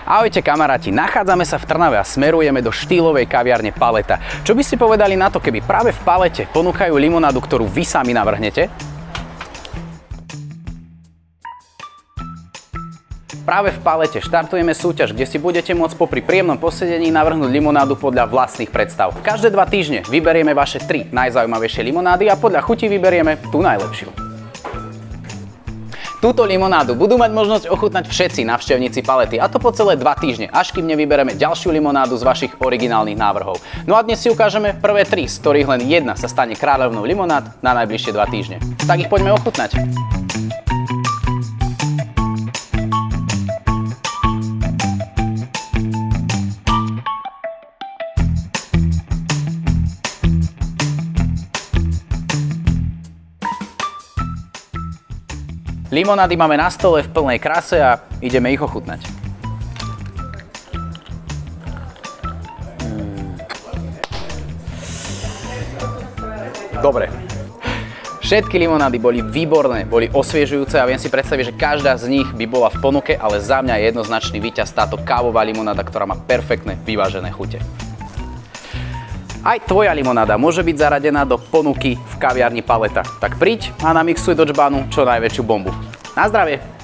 Ahojte kamaráti, nachádzame sa v Trnave a smerujeme do štýlovej kaviarne Paleta. Čo by ste povedali na to, keby práve v Palete ponúkajú limonádu, ktorú vy sami navrhnete? Práve v Palete štartujeme súťaž, kde si budete môcť popri príjemnom posedení navrhnúť limonádu podľa vlastných predstav. Každé 2 týždne vyberieme vaše 3 najzaujímavejšie limonády a podľa chuti vyberieme tú najlepšiu. Túto limonádu budú mať možnosť ochutnať všetci návštevníci Palety, a to po celé 2 týždne, až kým nevybereme ďalšiu limonádu z vašich originálnych návrhov. No a dnes si ukážeme prvé 3, z ktorých len jedna sa stane kráľovnou limonád na najbližšie 2 týždne. Tak ich poďme ochutnať. Limonády máme na stole v plnej kráse a ideme ich ochutnať. Dobre. Všetky limonády boli výborné, boli osviežujúce a viem si predstaviť, že každá z nich by bola v ponuke, ale za mňa je jednoznačný víťaz táto kávová limonáda, ktorá má perfektné, vyvážené chute. Aj tvoja limonáda môže byť zaradená do ponuky v kaviarni Paleta. Tak príď a namixuj do džbánu čo najväčšiu bombu. Na zdravie!